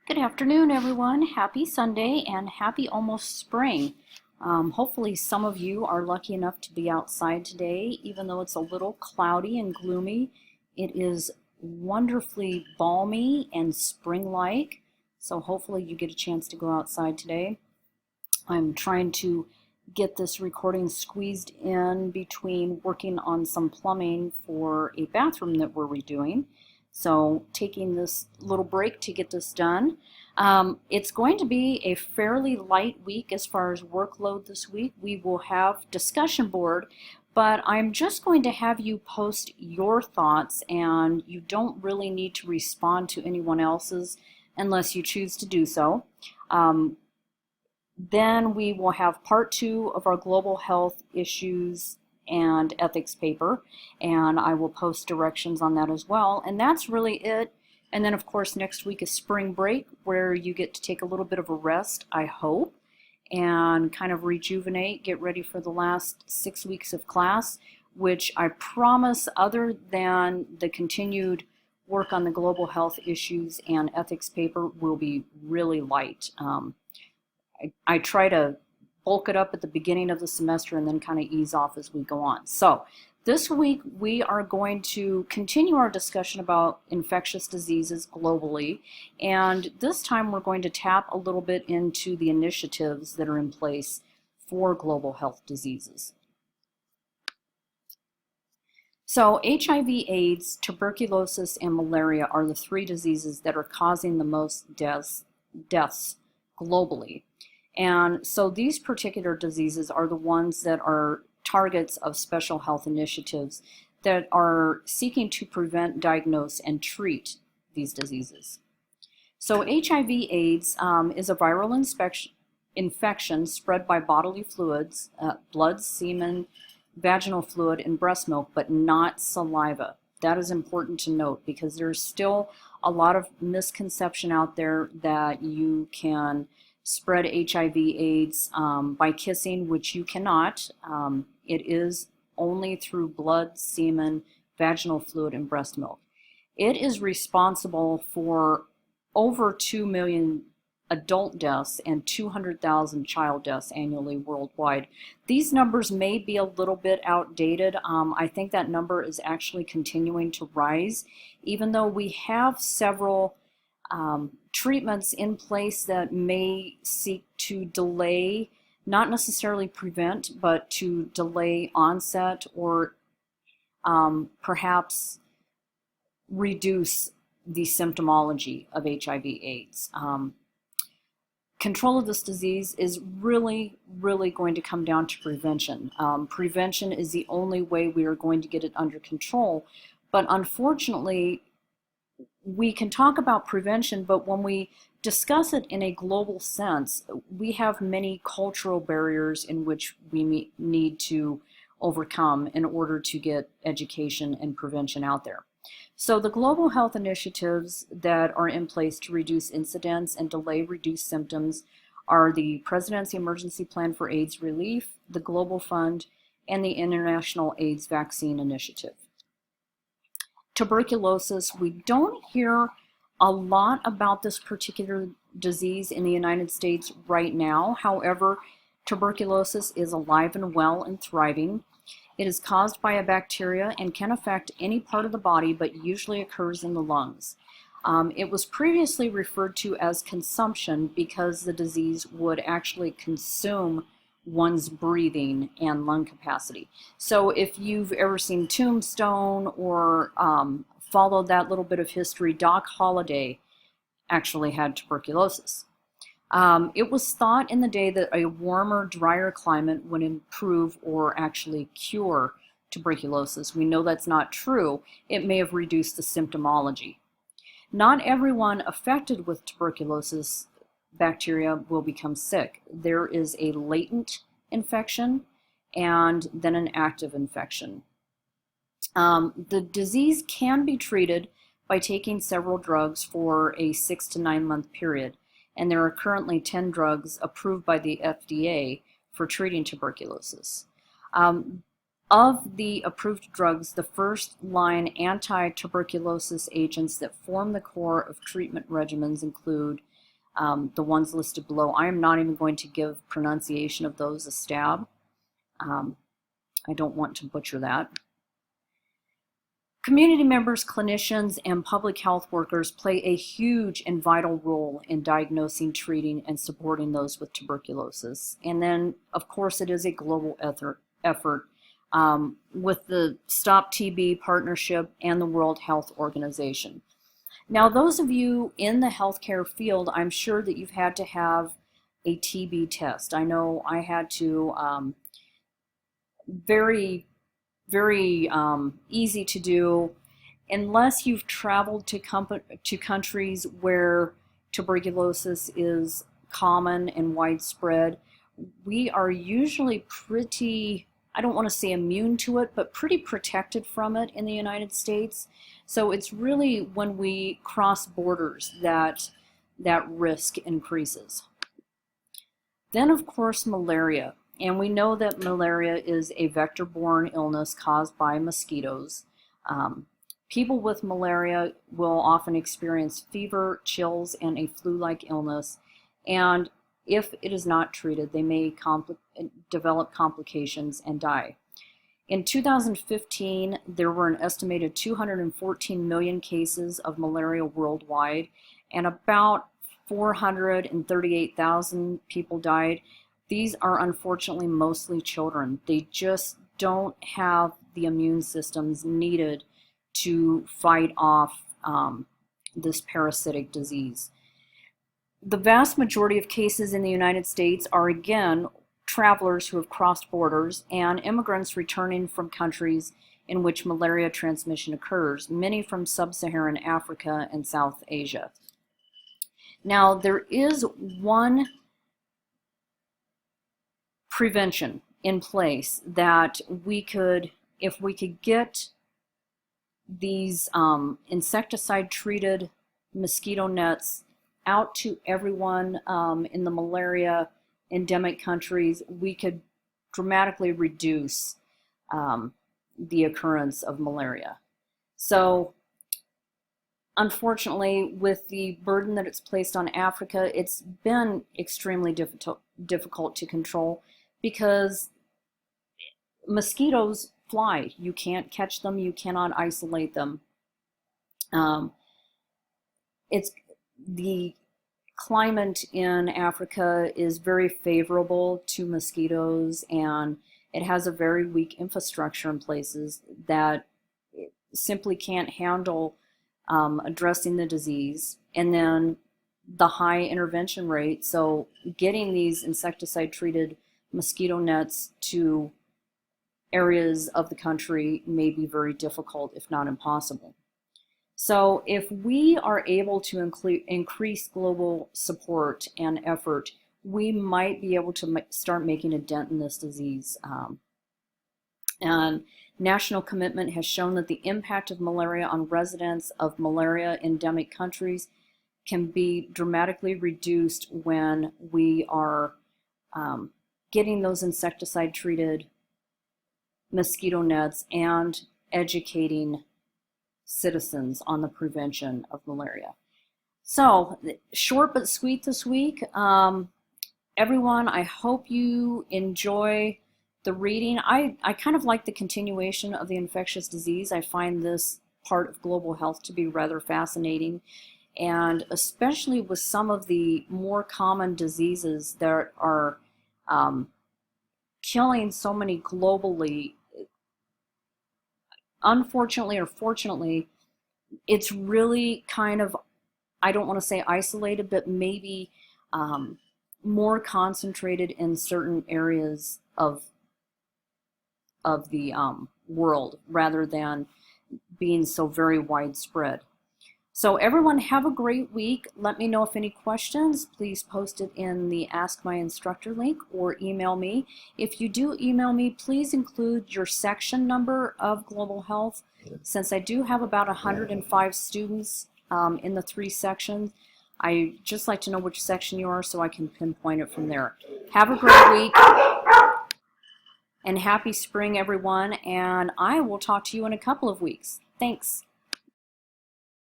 Good afternoon, everyone. Happy Sunday and happy almost spring. Hopefully, some of you are lucky enough to be outside today, even though it's a little cloudy and gloomy. It is wonderfully balmy and spring-like, so hopefully, you get a chance to go outside today. I'm trying to get this recording squeezed in between working on some plumbing for a bathroom that we're redoing. So taking this little break to get this done. It's going to be a fairly light week as far as workload this week. We will have discussion board, but I'm just going to have you post your thoughts, and you don't really need to respond to anyone else's unless you choose to do so. Then we will have part 2 of our global health issues and ethics paper, and I will post directions on that as well. And that's really it. And then, of course, next week is spring break, where you get to take a little bit of a rest, I hope, and kind of rejuvenate, get ready for the last 6 weeks of class, which I promise, other than the continued work on the global health issues and ethics paper, will be really light. I try to bulk it up at the beginning of the semester and then kind of ease off as we go on. So this week we are going to continue our discussion about infectious diseases globally, and this time we're going to tap a little bit into the initiatives that are in place for global health diseases. So HIV/AIDS, tuberculosis, and malaria are the 3 diseases that are causing the most deaths globally. And so these particular diseases are the ones that are targets of special health initiatives that are seeking to prevent, diagnose, and treat these diseases. So HIV/AIDS is a viral infection spread by bodily fluids, blood, semen, vaginal fluid, and breast milk, but not saliva. That is important to note because there's still a lot of misconception out there that you can spread HIV/AIDS by kissing, which you cannot. It is only through blood, semen, vaginal fluid, and breast milk. It is responsible for over 2 million adult deaths and 200,000 child deaths annually worldwide. These numbers may be a little bit outdated. I think that number is actually continuing to rise, even though we have several treatments in place that may seek to delay, not necessarily prevent, but to delay onset or perhaps reduce the symptomology of HIV/AIDS. Control of this disease is really going to come down to prevention. Prevention is the only way we are going to get it under control, but unfortunately, we can talk about prevention, but when we discuss it in a global sense, we have many cultural barriers in which we need to overcome in order to get education and prevention out there. So the global health initiatives that are in place to reduce incidence and delay reduced symptoms are the Presidency Emergency Plan for AIDS Relief, the Global Fund, and the International AIDS Vaccine Initiative. Tuberculosis, we don't hear a lot about this particular disease in the United States right now. However, tuberculosis is alive and well and thriving. It is caused by a bacteria and can affect any part of the body, but usually occurs in the lungs. It was previously referred to as consumption because the disease would actually consume one's breathing and lung capacity. So if you've ever seen Tombstone or followed that little bit of history, Doc Holliday actually had tuberculosis. It was thought in the day that a warmer, drier climate would improve or actually cure tuberculosis. We know that's not true. It may have reduced the symptomology. Not everyone affected with tuberculosis bacteria will become sick. There is a latent infection and then an active infection. The disease can be treated by taking several drugs for a 6 to 9 month period, and there are currently 10 drugs approved by the FDA for treating tuberculosis. Of the approved drugs, the first-line anti-tuberculosis agents that form the core of treatment regimens include the ones listed below. I am not even going to give pronunciation of those a stab. I don't want to butcher that. Community members, clinicians, and public health workers play a huge and vital role in diagnosing, treating, and supporting those with tuberculosis. And then, of course, it is a global effort with the Stop TB Partnership and the World Health Organization. Now, those of you in the healthcare field, I'm sure that you've had to have a TB test. I know I had to, very easy to do, unless you've traveled to countries where tuberculosis is common and widespread. We are usually pretty, I don't want to say immune to it, but pretty protected from it in the United States. So it's really when we cross borders that risk increases. Then, of course, malaria. And we know that malaria is a vector-borne illness caused by mosquitoes. People with malaria will often experience fever, chills, and a flu-like illness. And if it is not treated, they may develop complications and die. In 2015, there were an estimated 214 million cases of malaria worldwide, and about 438,000 people died. These are unfortunately mostly children. They just don't have the immune systems needed to fight off this parasitic disease. The vast majority of cases in the United States are, again, travelers who have crossed borders and immigrants returning from countries in which malaria transmission occurs, many from sub-Saharan Africa and South Asia. Now, there is one prevention in place that we could, if we could get these insecticide-treated mosquito nets out to everyone in the malaria endemic countries, we could dramatically reduce the occurrence of malaria. So, unfortunately, with the burden that it's placed on Africa, it's been extremely difficult to control because mosquitoes fly. You can't catch them, you cannot isolate them. The climate in Africa is very favorable to mosquitoes, and it has a very weak infrastructure in places that simply can't handle addressing the disease, and then the high intervention rate. So getting these insecticide treated mosquito nets to areas of the country may be very difficult, if not impossible. So if we are able to increase global support and effort, we might be able to start making a dent in this disease. And national commitment has shown that the impact of malaria on residents of malaria endemic countries can be dramatically reduced when we are getting those insecticide treated mosquito nets and educating citizens on the prevention of malaria. So, short but sweet this week. Everyone, I hope you enjoy the reading. I kind of like the continuation of the infectious disease. I find this part of global health to be rather fascinating, and especially with some of the more common diseases that are killing so many globally. Unfortunately or fortunately, it's really kind of, I don't want to say isolated, but maybe more concentrated in certain areas of the world rather than being so very widespread. So everyone, have a great week. Let me know if any questions. Please post it in the Ask My Instructor link or email me. If you do email me, please include your section number of Global Health. Since I do have about 105 students in the 3 sections, I just like to know which section you are so I can pinpoint it from there. Have a great week. And happy spring, everyone. And I will talk to you in a couple of weeks. Thanks.